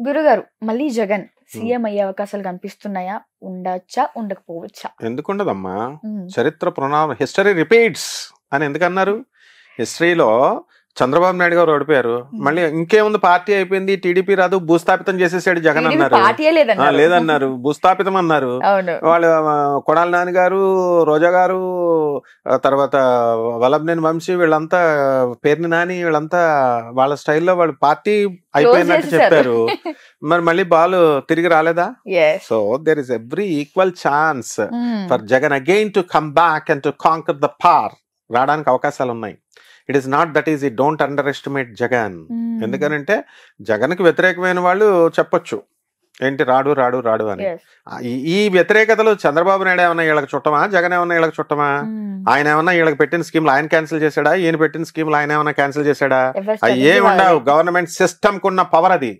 గురుగారు మళ్ళీ జగన్ సీఎం అయ్యే అవకాశాలు కనిపిస్తున్నాయా? ఉండొచ్చా, ఉండకపోవచ్చా? ఎందుకుండదమ్మా? చరిత్ర హిస్టరీ రిపీట్స్ అని ఎందుకన్నారు? హిస్టరీలో చంద్రబాబు నాయుడు గారు ఓడిపోయారు, మళ్ళీ ఇంకేముంది పార్టీ అయిపోయింది, టీడీపీ రాదు, భూస్థాపితం చేసేసాడు జగన్ అన్నారు. లేదన్నారు, భూస్థాపితం అన్నారు. వాళ్ళు కొడాలి నాని గారు, రోజా గారు, తర్వాత వల్లభనేని వంశీ, వీళ్ళంతా పేర్ని నాని, వీళ్ళంతా వాళ్ళ స్టైల్లో వాళ్ళు పార్టీ అయిపోయినట్టు చెప్పారు. మరి మళ్ళీ బాల్ తిరిగి రాలేదా? So there is every equal chance for Jagan again to come back and to conquer the par. రావడానికి అవకాశాలు ఉన్నాయి. It is not that is, don't underestimate Jagan. ఎందుకనంటే జగన్కి వ్యతిరేకమైన వాళ్ళు చెప్పొచ్చు ఏంటి రాడు రాడు రాడు అని. ఈ వ్యతిరేకతలు చంద్రబాబు నాయుడు ఏమన్నా వీళ్ళకి చుట్టమా, జగన్ ఏమన్నా వీళ్ళకి చుట్టమా? ఆయన ఏమన్నా వీళ్ళకి పెట్టిన స్కీమ్లు ఆయన క్యాన్సిల్ చేశాడా, ఈయన పెట్టిన స్కీమ్లు ఆయన ఏమన్నా క్యాన్సిల్ చేశాడా? అయ్యే ఉండవు. గవర్నమెంట్ సిస్టమ్ కున్న పవర్ అది.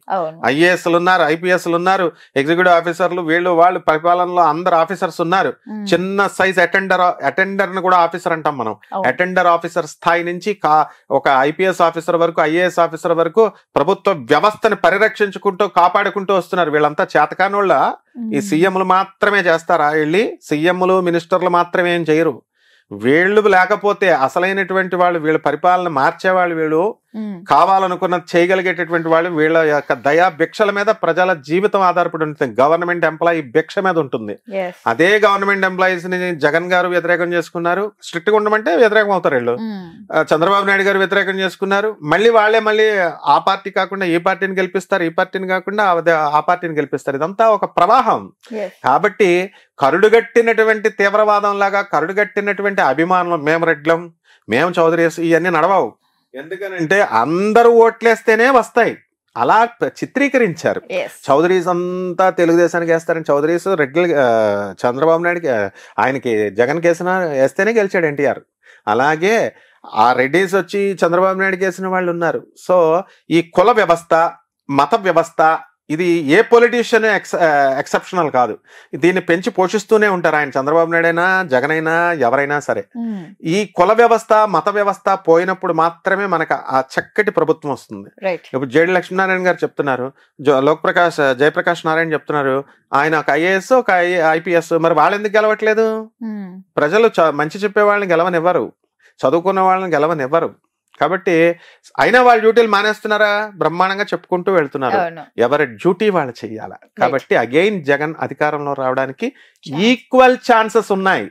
ఐఏఎస్లు ఉన్నారు, ఐపీఎస్లు ఉన్నారు, ఎగ్జిక్యూటివ్ ఆఫీసర్లు, వీళ్ళు వాళ్ళు పరిపాలనలో అందరు ఆఫీసర్స్ ఉన్నారు. చిన్న సైజ్ అటెండర్ ను కూడా ఆఫీసర్ అంటాం మనం. అటెండర్ ఆఫీసర్ స్థాయి నుంచి ఒక ఐపీఎస్ ఆఫీసర్ వరకు, ఐఏఎస్ ఆఫీసర్ వరకు ప్రభుత్వ వ్యవస్థని పరిరక్షించుకుంటూ కాపాడుకుంటూ వస్తున్నారు. వీళ్ళంతా చేతకానోళ్ళ. ఈ సీఎంలు మాత్రమే చేస్తారా? వెళ్ళి సీఎంలు మినిస్టర్లు మాత్రమే ఏం చేయరు. వీళ్ళు లేకపోతే అసలైనటువంటి వాళ్ళు, వీళ్ళ పరిపాలన మార్చేవాళ్ళు, వీళ్ళు కావాలనుకున్నది చేయగలిగేటటువంటి వాళ్ళు, వీళ్ళ యొక్క దయా భిక్షల మీద ప్రజల జీవితం ఆధారపడి ఉంటుంది. గవర్నమెంట్ ఎంప్లాయీ భిక్ష మీద ఉంటుంది. అదే గవర్నమెంట్ ఎంప్లాయీస్ ని జగన్ గారు వ్యతిరేకం చేసుకున్నారు. స్ట్రిక్ట్ గా ఉండమంటే వ్యతిరేకం అవుతారు వీళ్ళు. చంద్రబాబు నాయుడు గారు వ్యతిరేకం చేసుకున్నారు. మళ్ళీ ఆ పార్టీ కాకుండా ఈ పార్టీని గెలిపిస్తారు, ఈ పార్టీని కాకుండా ఆ పార్టీని గెలిపిస్తారు. ఇదంతా ఒక ప్రవాహం. కాబట్టి కరుడుగట్టినటువంటి తీవ్రవాదం లాగా, కరుడుగట్టినటువంటి అభిమానులు, మేము రెడ్లం, మేము చౌదరీస్, ఇవన్నీ నడవవు. ఎందుకనంటే అందరూ ఓట్లేస్తేనే వస్తాయి. అలా చిత్రీకరించారు. చౌదరీస్ అంతా తెలుగుదేశానికి వేస్తారని, చౌదరీస్ రెడ్లు చంద్రబాబు నాయుడుకి, ఆయనకి జగన్ వేస్తేనే గెలిచాడు ఎన్టీఆర్. అలాగే ఆ రెడ్డిస్ వచ్చి చంద్రబాబు నాయుడుకి వేసిన వాళ్ళు ఉన్నారు. సో ఈ కుల వ్యవస్థ, మత వ్యవస్థ, ఇది ఏ పొలిటీషియన్ ఎక్సెప్షనల్ కాదు. దీన్ని పెంచి పోషిస్తూనే ఉంటారు. ఆయన చంద్రబాబు నాయుడు అయినా, జగన్ అయినా, ఎవరైనా సరే. ఈ కుల వ్యవస్థ, మత వ్యవస్థ పోయినప్పుడు మాత్రమే మనకు ఆ చక్కటి ప్రభుత్వం వస్తుంది. ఇప్పుడు జేడి లక్ష్మీనారాయణ గారు చెప్తున్నారు, జయప్రకాష్ నారాయణ చెప్తున్నారు, ఆయన ఒక ఐఏఎస్, ఒక ఐపీఎస్. మరి వాళ్ళు ఎందుకు గెలవట్లేదు? ప్రజలు మంచి చెప్పే వాళ్ళని గెలవనివ్వరు, చదువుకున్న వాళ్ళని గెలవనివ్వరు. కాబట్టి అయినా వాళ్ళ డ్యూటీలు మానేస్తున్నారా? బ్రహ్మాండంగా చెప్పుకుంటూ వెళ్తున్నారు. ఎవరి డ్యూటీ వాళ్ళు చెయ్యాల. కాబట్టి అగైన్ జగన్ అధికారంలో రావడానికి ఈక్వల్ ఛాన్సెస్ ఉన్నాయి.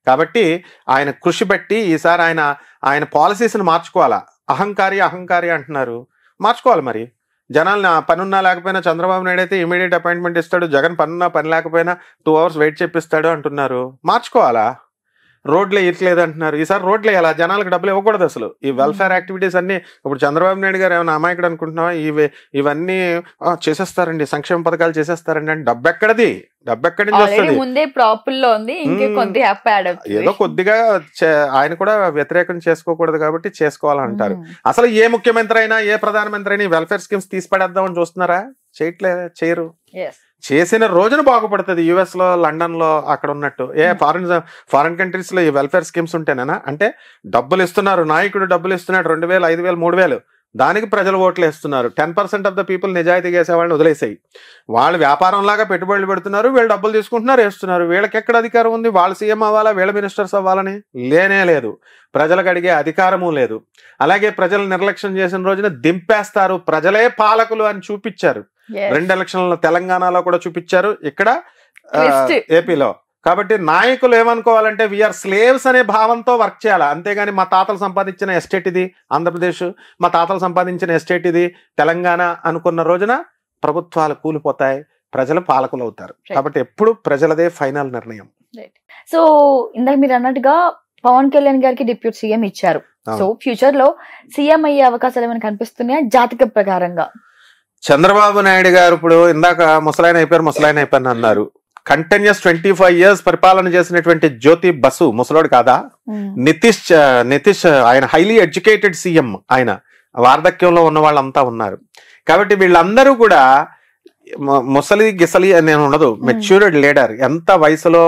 కాబట్టి ఆయన కృషి బట్టి ఈసారి ఆయన పాలసీస్ ని మార్చుకోవాలా. అహంకారి అంటున్నారు, మార్చుకోవాలి. మరి జనాలు పనున్నా లేకపోయినా చంద్రబాబు నాయుడు అయితే ఇమీడియట్ అపాయింట్మెంట్ ఇస్తాడు, జగన్ పనున్నా పని లేకపోయినా 2 hours వెయిట్ చేపిస్తాడు అంటున్నారు. మార్చుకోవాలా? రోడ్లు వేయట్లేదు అంటున్నారు. ఈసారి రోడ్లు వేయాలా? జనాలకు డబ్బులు ఇవ్వకూడదు అసలు. ఈ వెల్ఫేర్ యాక్టివిటీస్ అన్ని ఇప్పుడు చంద్రబాబు నాయుడు గారు ఏమైనా అమాయకుడు అనుకుంటున్నావా? ఇవన్నీ చేసేస్తారండి, సంక్షేమ పథకాలు చేసేస్తారండి అంటే డబ్బు ఎక్కడిది? డబ్బు ఎక్కడి నుంచి వస్తుంది? ఏదో కొద్దిగా ఆయన కూడా వ్యతిరేకం చేసుకోకూడదు కాబట్టి చేసుకోవాలంటారు. అసలు ఏ ముఖ్యమంత్రి అయినా, ఏ ప్రధానమంత్రి అయినా వెల్ఫేర్ స్కీమ్స్ తీసి పడేద్దామని చూస్తున్నారా? చేయరు. చేసిన రోజున బాగుపడుతుంది. యుఎస్ లో, లండన్ లో అక్కడ ఉన్నట్టు. ఫారిన్ కంట్రీస్ లో ఈ వెల్ఫేర్ స్కీమ్స్ ఉంటేనేనా? అంటే డబ్బులు ఇస్తున్నారు, నాయకుడు డబ్బులు ఇస్తున్నాడు, 2000, 5000, 3000, దానికి ప్రజలు ఓట్లు వేస్తున్నారు. 10% ఆఫ్ ద పీపుల్ నిజాయితీగా వేసే వాళ్ళని వదిలేసాయి. వాళ్ళు వ్యాపారం లాగా పెట్టుబడులు పెడుతున్నారు, వీళ్ళు డబ్బులు తీసుకుంటున్నారు, వేస్తున్నారు. వీళ్ళకి ఎక్కడ అధికారం ఉంది? వాళ్ళు సీఎం అవ్వాలా, వీళ్ళ మినిస్టర్స్ అవ్వాలని లేనే లేదు. ప్రజలకు అడిగే అధికారము లేదు. అలాగే ప్రజలు నిర్లక్ష్యం చేసిన రోజున దింపేస్తారు. ప్రజలే పాలకులు అని చూపించారు. 2 ఎలక్షన్ల తెలంగాణలో కూడా చూపించారు, ఇక్కడ ఏపీలో. కాబట్టి నాయకులు ఏమనుకోవాలంటే వీఆర్ స్లేవ్స్ అనే భావంతో వర్క్ చేయాలి. అంతేగాని మా తాతలు సంపాదించిన ఎస్టేట్ ఇది ఆంధ్రప్రదేశ్, మా తాతలు సంపాదించిన ఎస్టేట్ ఇది తెలంగాణ అనుకున్న రోజున ప్రభుత్వాలు కూలిపోతాయి, ప్రజలు పాలకులు అవుతారు. కాబట్టి ఎప్పుడు ప్రజలదే ఫైనల్ నిర్ణయం. సో ఇందాక మీరు అన్నట్టుగా పవన్ కళ్యాణ్ గారికి డిప్యూటీ సీఎం ఇచ్చారు. సో ఫ్యూచర్ లో సీఎం అయ్యే అవకాశాలు ఏమైనా కనిపిస్తున్నాయా జాతక ప్రకారంగా? చంద్రబాబు నాయుడు గారు ఇప్పుడు ఇందాక ముసలాయన అయిపోయారు అన్నారు. కంటిన్యూస్ 25 years పరిపాలన చేసినటువంటి జ్యోతి బసు ముసలోడు కాదా? నితీష్ ఆయన హైలీ ఎడ్యుకేటెడ్ సీఎం. ఆయన వార్ధక్యంలో ఉన్న వాళ్ళంతా ఉన్నారు. కాబట్టి వీళ్ళందరూ కూడా ముసలి గిసలి అని ఉండదు, మెచ్యూర్డ్ లీడర్. ఎంత వయసులో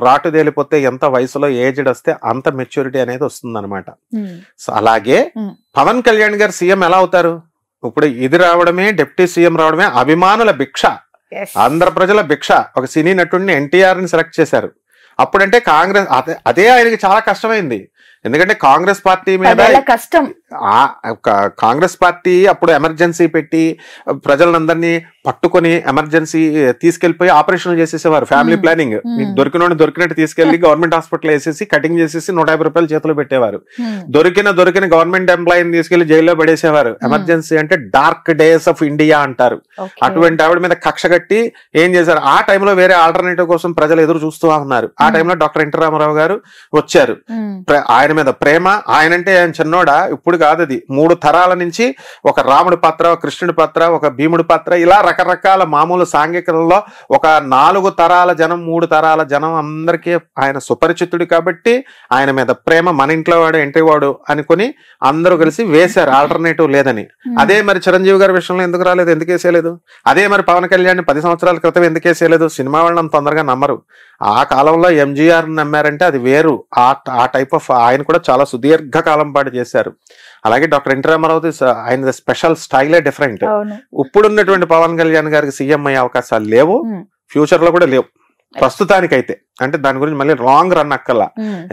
రాటుదేలిపోతే, ఎంత వయసులో ఏజ్డ్ వస్తే అంత మెచ్యూరిటీ అనేది వస్తుంది అనమాట. అలాగే పవన్ కళ్యాణ్ గారు సీఎం ఎలా అవుతారు? ఇప్పుడు ఇది రావడమే, డిప్యూటీ సీఎం రావడమే అభిమానుల భిక్ష, ఆంధ్ర ప్రజల భిక్ష. ఒక సినీ నటుడిని ఎన్టీఆర్ ని సెలెక్ట్ చేశారు. అప్పుడంటే కాంగ్రెస్ అదే ఆయనకి చాలా కష్టమైంది. ఎందుకంటే కాంగ్రెస్ పార్టీ మీద కష్టం, కాంగ్రెస్ పార్టీ అప్పుడు ఎమర్జెన్సీ పెట్టి ప్రజలందరినీ పట్టుకొని ఎమర్జెన్సీ తీసుకెళ్లిపోయి ఆపరేషన్లు చేసేసేవారు. ఫ్యామిలీ ప్లానింగ్, దొరికినట్టు తీసుకెళ్లి గవర్నమెంట్ హాస్పిటల్ వేసేసి కటింగ్ చేసేసి 150 రూపాయలు చేతిలో పెట్టేవారు. దొరికిన గవర్నమెంట్ ఎంప్లాయీని తీసుకెళ్లి జైల్లో పడేసేవారు. ఎమర్జెన్సీ అంటే డార్క్ డేస్ ఆఫ్ ఇండియా అంటారు. అటువంటి ఆవిడ మీద కక్ష కట్టి ఏం చేశారు, ఆ టైంలో వేరే ఆల్టర్నేటివ్ కోసం ప్రజలు ఎదురు చూస్తూ ఉన్నారు. ఆ టైంలో డాక్టర్ ఎన్టీ రామారావు గారు వచ్చారు. ఆయన మీద ప్రేమ, ఆయనంటే ఆయన చిన్నోడా, ఇప్పుడు కాదు అది 3 తరాల నుంచి ఒక రాముడి పాత్ర, ఒక కృష్ణుడి పాత్ర, ఒక భీముడి పాత్ర, ఇలా రకరకాల మామూలు సాంఘికలలో ఒక 4 తరాల జనం, 3 తరాల జనం అందరికీ ఆయన సుపరిచితుడు. కాబట్టి ఆయన మీద ప్రేమ, మన ఇంట్లో వాడు ఎంట్రీ వాడు అనుకుని అందరూ కలిసి వేశారు, ఆల్టర్నేటివ్ లేదని. అదే మరి చిరంజీవి గారి విషయంలో ఎందుకు రాలేదు, ఎందుకు వేసేయలేదు? అదే మరి పవన్ కళ్యాణ్ 10 సంవత్సరాల క్రితం ఎందుకు వేసేయలేదు? సినిమా వాళ్ళని తొందరగా నమ్మరు. ఆ కాలంలో ఎంజీఆర్ నమ్మారంటే అది వేరు. ఆ టైప్ ఆఫ్ ఆయన కూడా చాలా సుదీర్ఘ కాలం పాటు చేశారు. అలాగే డాక్టర్ ఎన్టీ రామారావు ఆయన స్పెషల్ స్టైలే డిఫరెంట్. ఇప్పుడున్నటువంటి పవన్ కళ్యాణ్ గారికి సీఎం అయ్యే అవకాశాలు లేవు, ఫ్యూచర్ లో కూడా లేవు ప్రస్తుతానికైతే. అంటే దాని గురించి మళ్ళీ లాంగ్ రన్ అక్కల్లా.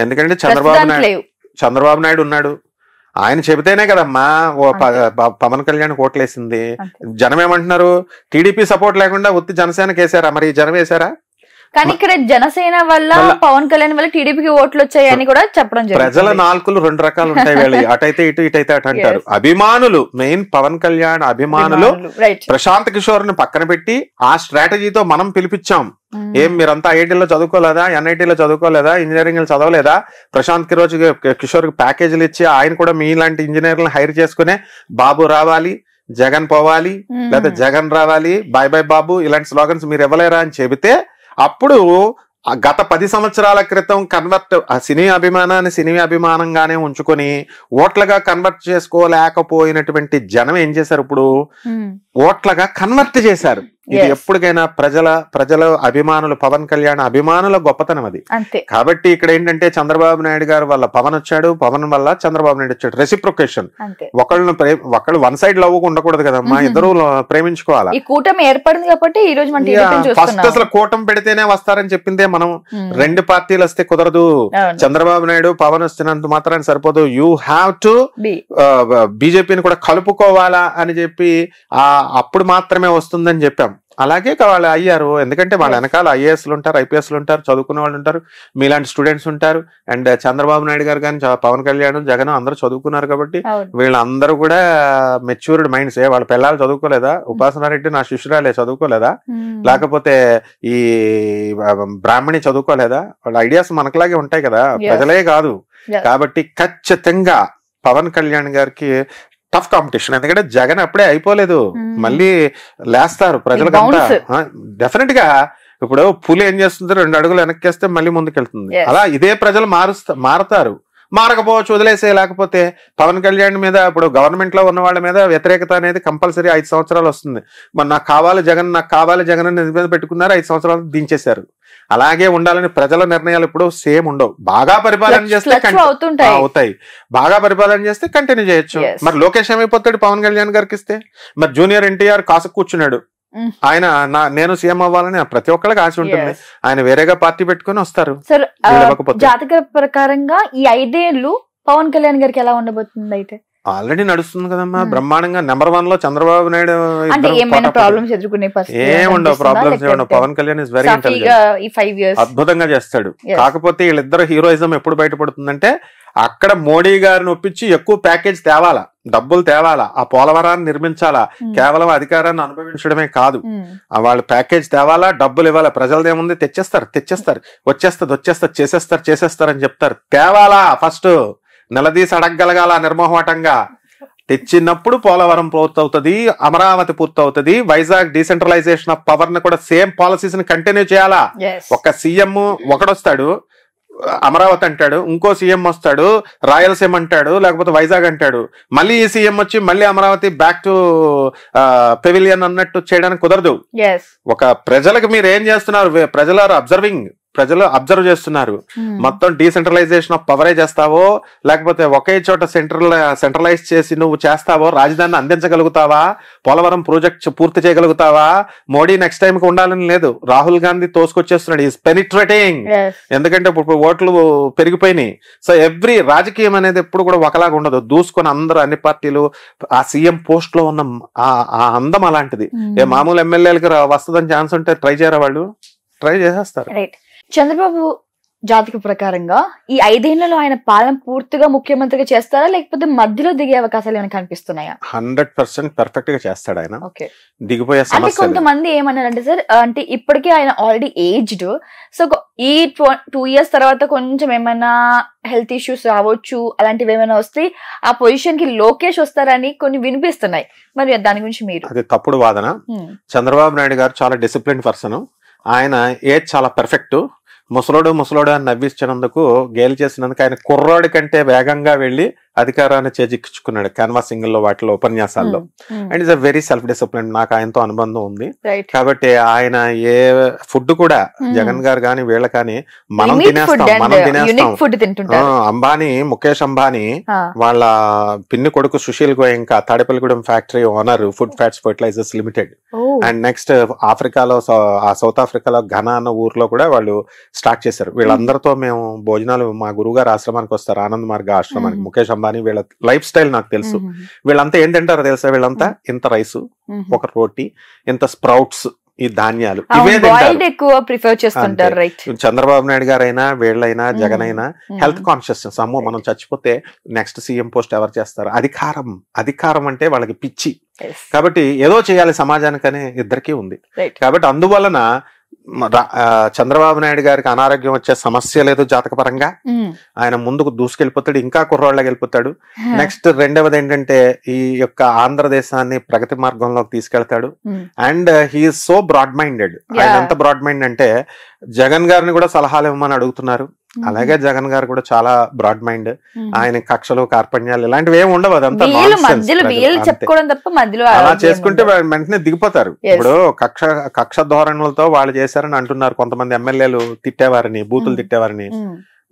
ఎందుకంటే చంద్రబాబు నాయుడు ఉన్నాడు, ఆయన చెబితేనే కదమ్మా పవన్ కళ్యాణ్ ఓట్లేసింది. జనం ఏమంటున్నారు, టీడీపీ సపోర్ట్ లేకుండా ఉత్తి జనసేనకి వేసారా? మరి జనం వేసారా? కానీ ఇక్కడ జనసేన వల్ల పవన్ కళ్యాణ్ వల్ల టీడీపీకి ఓట్లు వచ్చాయని కూడా చెప్పడం జరిగింది. ప్రజల నాలుకలు 2 రకాలు ఉంటాయి, వీళ్ళు అటైతే ఇటు, ఇటైతే అటు అంటారు. అభిమానులు, మెయిన్ పవన్ కళ్యాణ్ అభిమానులు ప్రశాంత్ కిషోర్ ని పక్కన పెట్టి ఆ స్ట్రాటజీతో మనం పిలిపించాం. ఏం మీరంతా ఐఐటీలో చదువుకోలేదా, ఎన్ఐటీలో చదువుకోలేదా, ఇంజనీరింగ్ చదవలేదా? ప్రశాంత్ కిషోర్ కి ప్యాకేజీలు ఇచ్చి ఆయన కూడా మీలాంటి ఇంజనీర్లను హైర్ చేసుకునే బాబు రావాలి, జగన్ పోవాలి, లేదా జగన్ రావాలి, బాయ్ బాయ్ బాబు, ఇలాంటి స్లోగన్స్ మీరు ఇవ్వలేరా అని చెబితే అప్పుడు గత 10 సంవత్సరాల క్రితం సినీ అభిమానాన్ని సినీ అభిమానంగానే ఉంచుకొని ఓట్లుగా కన్వర్ట్ చేసుకోలేకపోయినటువంటి జనం ఏం చేశారు, ఇప్పుడు ఓట్లుగా కన్వర్ట్ చేశారు. ఇది ఎప్పటికైనా ప్రజల అభిమానులు, పవన్ కళ్యాణ్ అభిమానుల గొప్పతనం అది. కాబట్టి ఇక్కడ ఏంటంటే చంద్రబాబు నాయుడు గారు వల్ల పవన్ వచ్చాడు, పవన్ వల్ల చంద్రబాబు నాయుడు వచ్చాడు. రెసిప్రొకేషన్. ఒకళ్ళు వన్ సైడ్ లవ్ ఉండకూడదు కదమ్మా, ఇద్దరు ప్రేమించుకోవాలి. ఈ కూటమి ఏర్పడింది కాబట్టి ఈ రోజు ఫస్ట్ అసలు కూటమి పెడితేనే వస్తారని చెప్పిందే మనం. 2 పార్టీలు వస్తే కుదరదు. చంద్రబాబు నాయుడు పవన్ వస్తున్నంత మాత్రాన్ని సరిపోదు, యూ హ్యావ్ టు బీజేపీని కూడా కలుపుకోవాలా అని చెప్పి అప్పుడు మాత్రమే వస్తుందని చెప్పాం. అలాగే వాళ్ళు అయ్యారు. ఎందుకంటే వాళ్ళ వెనకాల ఐఏఎస్లు ఉంటారు, ఐపీఎస్లు ఉంటారు, చదువుకునే వాళ్ళు ఉంటారు, మీలాంటి స్టూడెంట్స్ ఉంటారు. అండ్ చంద్రబాబు నాయుడు గారు కానీ పవన్ కళ్యాణ్, జగన్ అందరూ చదువుకున్నారు. కాబట్టి వీళ్ళందరూ కూడా మెచ్యూర్డ్ మైండ్స్. వాళ్ళ పిల్లలు చదువుకోలేదా? ఉపాసనారెడ్డి నా శిష్యురాలే చదువుకోలేదా? లేకపోతే ఈ బ్రాహ్మణి చదువుకోలేదా? వాళ్ళ ఐడియాస్ మనకులాగే ఉంటాయి కదా, ప్రజలే కాదు. కాబట్టి ఖచ్చితంగా పవన్ కళ్యాణ్ గారికి టఫ్ కాంపిటీషన్. ఎందుకంటే జగన్ అప్పుడే అయిపోలేదు, మళ్ళీ లేస్తారు ప్రజలకంతా డెఫినెట్ గా. ఇప్పుడు పులి ఏం చేస్తుంది, 2 అడుగులు వెనక్కేస్తే మళ్ళీ ముందుకెళ్తుంది. అలా ఇదే ప్రజలు మారతారు. మారకపోవచ్చు, వదిలేసే. లేకపోతే పవన్ కళ్యాణ్ మీద ఇప్పుడు గవర్నమెంట్ లో ఉన్న వాళ్ళ మీద వ్యతిరేకత అనేది కంపల్సరీ 5 సంవత్సరాలు వస్తుంది. మరి నాకు కావాలి జగన్ అని మీద పెట్టుకున్నారు, 5 సంవత్సరాలు దించేశారు. అలాగే ఉండాలని ప్రజల నిర్ణయాలు ఇప్పుడు సేమ్ ఉండవు. బాగా పరిపాలన చేస్తే అవుతాయి, బాగా పరిపాలన చేస్తే కంటిన్యూ చేయొచ్చు. మరి లోకేష్ ఏమైపోతాడు పవన్ కళ్యాణ్ గారికి ఇస్తే? మరి జూనియర్ ఎన్టీఆర్ కాసు కూర్చున్నాడు, ఆయన నేను సీఎం అవ్వాలని ప్రతి ఒక్కరికి ఆశ ఉంటుంది. ఆయన వేరేగా పార్టీ పెట్టుకుని వస్తారు. జాతక ప్రకారంగా ఈ 5 ఏళ్ళు పవన్ కళ్యాణ్ గారికి ఎలా ఉండబోతుంది? అయితే ఆల్రెడీ నడుస్తుంది కదమ్మా బ్రహ్మాండంగా. నెంబర్ 1 లో చంద్రబాబు నాయుడు. ఏమైనా ప్రాబ్లమ్స్ ఎదుర్కొనే ఏముండవు, ప్రాబ్లమ్స్ ఏముండవు. Pawan Kalyan is very intelligent, అద్భుతంగా చేస్తాడు. కాకపోతే వీళ్ళిద్దరు హీరోయిజం ఎప్పుడు బయటపడుతుందంటే అక్కడ మోడీ గారిని ఒప్పించి ఎక్కువ ప్యాకేజ్ తేవాలా, డబ్బులు తేవాలా, ఆ పోలవరాన్ని నిర్మించాలా. కేవలం అధికారాన్ని అనుభవించడమే కాదు, వాళ్ళ ప్యాకేజ్ తేవాలా, డబ్బులు ఇవ్వాలా. ప్రజలదేముంది, తెచ్చేస్తారు, చేసేస్తారు అని చెప్తారు. తేవాలా, ఫస్ట్ నిలదీసి అడగగలగాల నిర్మోహమాటంగా. తెచ్చినప్పుడు పోలవరం పూర్తవుతుంది, అమరావతి పూర్తవుతుంది, వైజాగ్ డీసెంట్రలైజేషన్ ఆఫ్ పవర్ ని కూడా సేమ్ పాలసీస్ ని కంటిన్యూ చేయాలా. ఒక సీఎం ఒకడొస్తాడు అమరావతి అంటాడు, ఇంకో సీఎం వస్తాడు రాయలసీమ అంటాడు, లేకపోతే వైజాగ్ అంటాడు, మళ్ళీ ఈ సీఎం వచ్చి మళ్ళీ అమరావతి బ్యాక్ టు పెవిలియన్ అన్నట్టు చేయడానికి కుదరదు. ఒక ప్రజలకు మీరు ఏం చేస్తున్నారు, ప్రజలు ఆర్ అబ్జర్వింగ్. ప్రజలు అబ్జర్వ్ చేస్తున్నారు. మొత్తం డీసెంట్రలైజేషన్ ఆఫ్ పవరే చేస్తావో, లేకపోతే ఒకే చోట సెంట్రలైజ్ చేసి నువ్వు చేస్తావో, రాజధానిని అందించగలుగుతావా, పోలవరం ప్రాజెక్ట్ పూర్తి చేయగలుగుతావా, మోడీ నెక్స్ట్ టైం కి ఉండాలని లేదు. రాహుల్ గాంధీ తోసుకొచ్చేస్తున్నాడు, ఈస్ పెనిట్రేటింగ్. ఎందుకంటే ఇప్పుడు ఓట్లు పెరిగిపోయినాయి. సో ఎవ్రీ రాజకీయం అనేది ఎప్పుడు కూడా ఒకలాగా ఉండదు. దూసుకొని అందరూ అన్ని పార్టీలు ఆ సీఎం పోస్ట్ లో ఉన్న ఆ అందం అలాంటిది. ఏ మామూలు ఎమ్మెల్యేలకి వస్తుందని ఛాన్స్ ఉంటే ట్రై చేయరా వాళ్ళు? ట్రై చేసేస్తారు. చంద్రబాబు జాతక ప్రకారంగా ఈ 5 ఏళ్లలో ఆయన పాలన పూర్తిగా ముఖ్యమంత్రిగా చేస్తారా, లేకపోతే మధ్యలో దిగే అవకాశాలు ఏమైనా కనిపిస్తున్నాయా? 100% పర్ఫెక్ట్ గా చేస్తాడు ఆయన. దిగిపోయే అంటే సమస్య. కొంతమంది ఏమన్నారంటే సార్, అంటే ఇప్పటికే ఆయన ఆల్రెడీ ఏజ్డ్, సో ఈ 2 years తర్వాత కొంచెం ఏమైనా హెల్త్ ఇష్యూస్ రావచ్చు, అలాంటివి ఏమైనా వస్తే ఆ పొజిషన్ కి లోకేష్ వస్తారని కొన్ని వినిపిస్తున్నాయి. మరి దాని గురించి మీరు? అది తప్పుడు వాదన. చంద్రబాబు నాయుడు గారు చాలా డిసిప్లిన్ పర్సన్. ఆయన ఏజ్ చాలా పర్ఫెక్ట్. ముసలోడు అని నవ్వించినందుకు, గేలి చేసినందుకు ఆయన కుర్రాడి కంటే వేగంగా వెళ్లి అధికారాన్ని చేజిక్కించుకున్నాడు క్యాన్వాసింగ్ లో, వాటిలో ఉపన్యాసాల్లో. And is a very self discipline. నాకు ఆయనతో అనుబంధం ఉంది కాబట్టి ఆయన ఏ ఫుడ్ కూడా జగన్ గారు కానీ వీళ్ళ కానీ మనం తినేస్తాం. అంబానీ, ముఖేష్ అంబానీ వాళ్ళ పిన్ని కొడుకు Sushil Goenka Tadepalligudem factory owner, food fats fertilisers limited. And next ఆఫ్రికాలో, సౌత్ ఆఫ్రికాలో ఘనా అన్న ఊర్లో కూడా వాళ్ళు స్టార్ట్ చేశారు. వీళ్ళందరితో మేము భోజనాలు, మా గురువుగారు ఆశ్రమానికి వస్తారు, ఆనంద్ మార్గ ఆశ్రమానికి. ముఖేష్ అంబానీ వీళ్ళ లైఫ్ స్టైల్ నాకు తెలుసు. వీళ్ళంతా ఏం తింటారో తెలుసా? వీళ్ళంతా ఇంత రైసు, ఒక రోటీ, ఇంత స్ప్రౌట్స్, ఈ ధాన్యాలు ఇవే ఎక్కువ ప్రిఫర్ చేస్తుంటారు. చంద్రబాబు నాయుడు గారైనా, వీళ్ళైనా, జగన్ అయినా హెల్త్ కాన్షియస్నెస్. అమ్మో మనం చచ్చిపోతే నెక్స్ట్ సీఎం పోస్ట్ ఎవరు చేస్తారు? అధికారం అంటే వాళ్ళకి పిచ్చి. కాబట్టి ఏదో చేయాలి సమాజానికనే ఇద్దరికీ ఉంది. కాబట్టి అందువలన చంద్రబాబు నాయుడు గారికి అనారోగ్యం వచ్చే సమస్య లేదు జాతకపరంగా. ఆయన ముందుకు దూసుకెళ్ళిపోతాడు, ఇంకా కుర్రోళ్ళకి వెళ్ళిపోతాడు. నెక్స్ట్ రెండవది ఏంటంటే ఈ యొక్క ఆంధ్రదేశాన్ని ప్రగతి మార్గంలోకి తీసుకెళ్తాడు. And he is so broad minded. ఆయన ఎంత బ్రాడ్ మైండ్ అంటే జగన్ గారిని కూడా సలహాలు ఇవ్వమని అడుగుతున్నారు. అలాగే జగన్ గారు కూడా చాలా బ్రాడ్ మైండ్. ఆయన కక్షలు, కార్పణ్యాలు ఇలాంటివి ఏమి ఉండవు. అదంతా అలా చేసుకుంటే వెంటనే దిగిపోతారు. ఇప్పుడు కక్ష ధోరణులతో వాళ్ళు చేశారని అంటున్నారు కొంతమంది ఎమ్మెల్యేలు, తిట్టేవారిని, బూతులు తిట్టేవారిని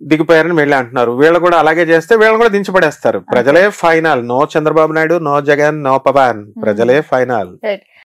దిగిపోయారని వీళ్ళే అంటున్నారు. వీళ్ళు కూడా అలాగే చేస్తే వీళ్ళు కూడా దించబడేస్తారు. ప్రజలే final. No Chandrababu Naidu, no Jagan, no Pawan. ప్రజలే ఫైనల్.